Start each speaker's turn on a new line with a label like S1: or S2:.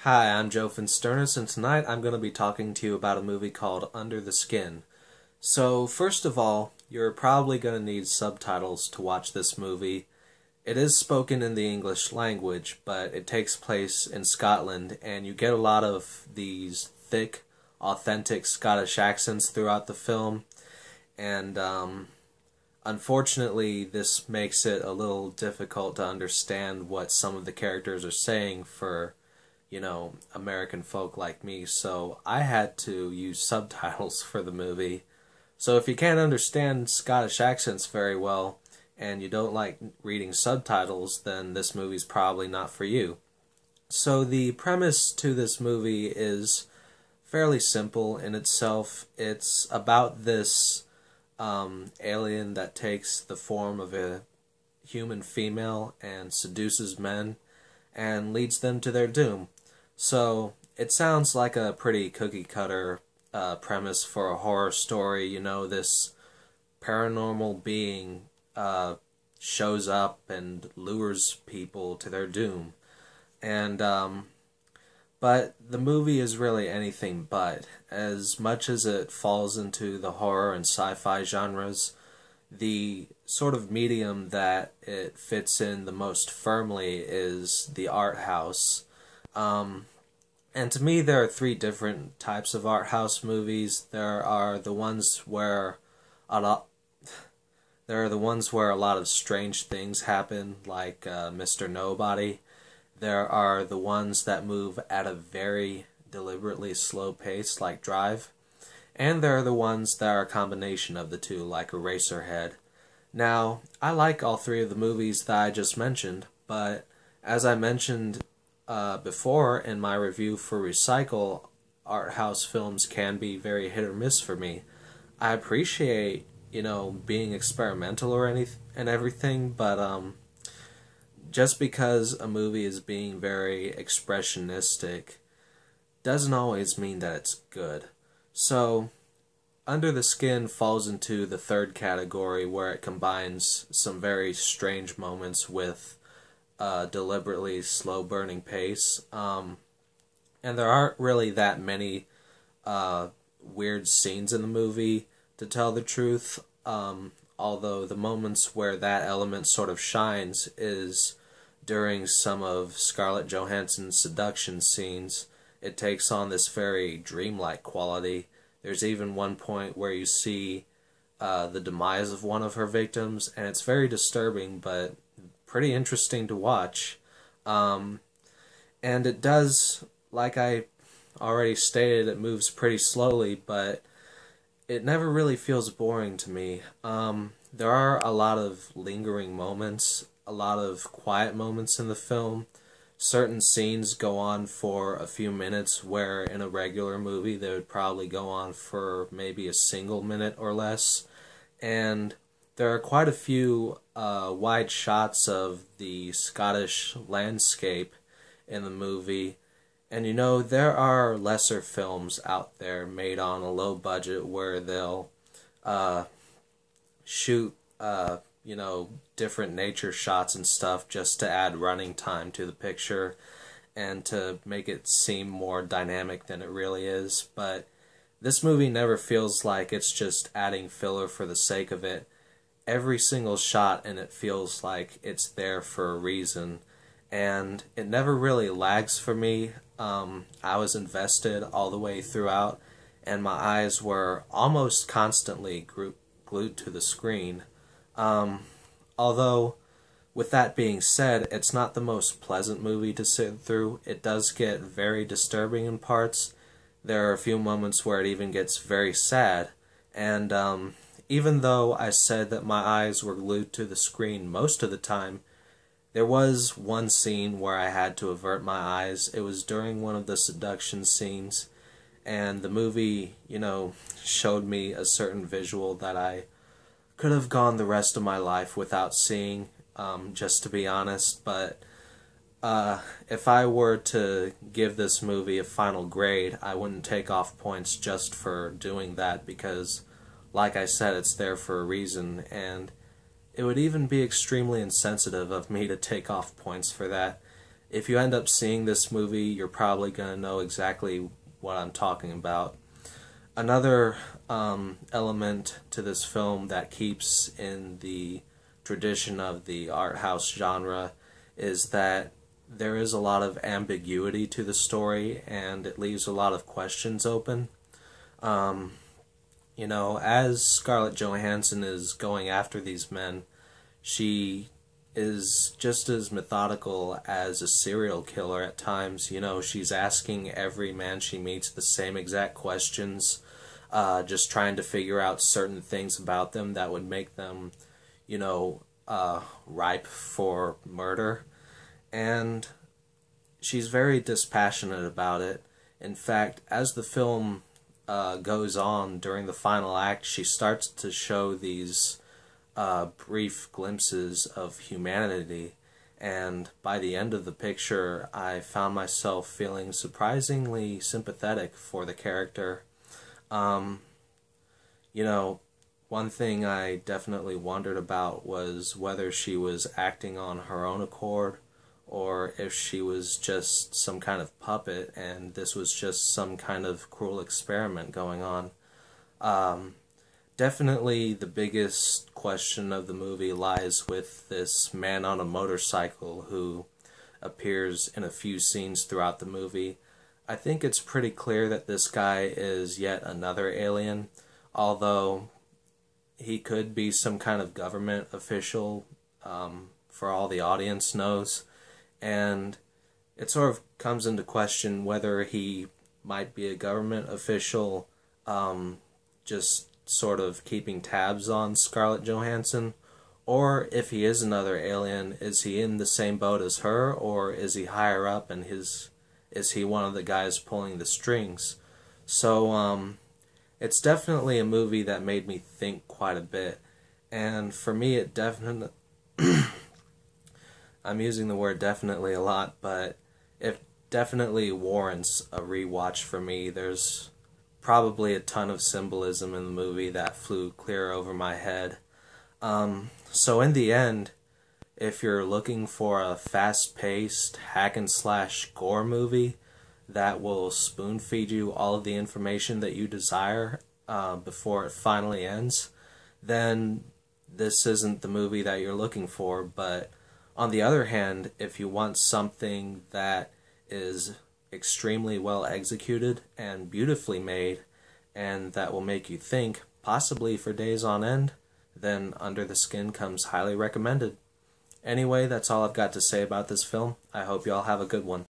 S1: Hi, I'm Joe Finsternis, and tonight I'm going to be talking to you about a movie called Under the Skin. So, first of all, you're probably going to need subtitles to watch this movie. It is spoken in the English language, but it takes place in Scotland, and you get a lot of these thick, authentic Scottish accents throughout the film, and unfortunately, this makes it a little difficult to understand what some of the characters are saying for American folk like me, so I had to use subtitles for the movie. So if you can't understand Scottish accents very well, and you don't like reading subtitles, then this movie's probably not for you. So the premise to this movie is fairly simple in itself. It's about this alien that takes the form of a human female and seduces men and leads them to their doom. So, it sounds like a pretty cookie-cutter premise for a horror story. This paranormal being shows up and lures people to their doom. And, but the movie is really anything but. As much as it falls into the horror and sci-fi genres, the sort of medium that it fits in the most firmly is the art house. And to me, there are three different types of art house movies. There are the ones where a lot of strange things happen, like Mr. Nobody. There are the ones that move at a very deliberately slow pace, like Drive. And there are the ones that are a combination of the two, like Eraserhead. Now, I like all three of the movies that I just mentioned, but as I mentioned before in my review for Recycle, art house films can be very hit or miss for me. I appreciate, being experimental and everything, but just because a movie is being very expressionistic doesn't always mean that it's good. So, Under the Skin falls into the third category, where it combines some very strange moments with deliberately slow-burning pace. And there aren't really that many weird scenes in the movie, to tell the truth, although the moments where that element sort of shines is during some of Scarlett Johansson's seduction scenes. It takes on this very dreamlike quality. There's even one point where you see the demise of one of her victims, and it's very disturbing, but pretty interesting to watch. And it does, like I already stated, it moves pretty slowly, but it never really feels boring to me. There are a lot of lingering moments, a lot of quiet moments in the film. Certain scenes go on for a few minutes, where in a regular movie they would probably go on for maybe a single minute or less. And there are quite a few wide shots of the Scottish landscape in the movie. And there are lesser films out there made on a low budget where they'll shoot different nature shots and stuff just to add running time to the picture and to make it seem more dynamic than it really is. But this movie never feels like it's just adding filler for the sake of it. Every single shot in it feels like it's there for a reason, and it never really lags for me. I was invested all the way throughout, and my eyes were almost constantly glued to the screen. Although, with that being said, it's not the most pleasant movie to sit through. It does get very disturbing in parts. There are a few moments where it even gets very sad, and even though I said that my eyes were glued to the screen most of the time, there was one scene where I had to avert my eyes. It was during one of the seduction scenes, and the movie, showed me a certain visual that I could have gone the rest of my life without seeing, just to be honest. But if I were to give this movie a final grade, I wouldn't take off points just for doing that, because like I said, it's there for a reason, and it would even be extremely insensitive of me to take off points for that. if you end up seeing this movie, you're probably going to know exactly what I'm talking about. Another element to this film that keeps in the tradition of the art house genre is that there is a lot of ambiguity to the story, and it leaves a lot of questions open. You know, as Scarlett Johansson is going after these men, she is just as methodical as a serial killer at times. You know, she's asking every man she meets the same exact questions, just trying to figure out certain things about them that would make them, you know, ripe for murder. And she's very dispassionate about it. In fact, as the film goes on during the final act, she starts to show these brief glimpses of humanity, and by the end of the picture, I found myself feeling surprisingly sympathetic for the character. You know, one thing I definitely wondered about was whether she was acting on her own accord, or if she was just some kind of puppet and this was just some kind of cruel experiment going on. Definitely the biggest question of the movie lies with this man on a motorcycle who appears in a few scenes throughout the movie. I think it's pretty clear that this guy is yet another alien, although he could be some kind of government official, for all the audience knows. And it sort of comes into question whether he might be a government official, just sort of keeping tabs on Scarlett Johansson, or if he is another alien, is he in the same boat as her, or is he higher up and is he one of the guys pulling the strings? So it's definitely a movie that made me think quite a bit, and for me it definitely I'm using the word definitely a lot, but it definitely warrants a rewatch for me. There's probably a ton of symbolism in the movie that flew clear over my head. So in the end, if you're looking for a fast-paced hack-and-slash gore movie that will spoon-feed you all of the information that you desire before it finally ends, then this isn't the movie that you're looking for. But on the other hand, if you want something that is extremely well executed and beautifully made, and that will make you think, possibly for days on end, then Under the Skin comes highly recommended. Anyway, that's all I've got to say about this film. I hope you all have a good one.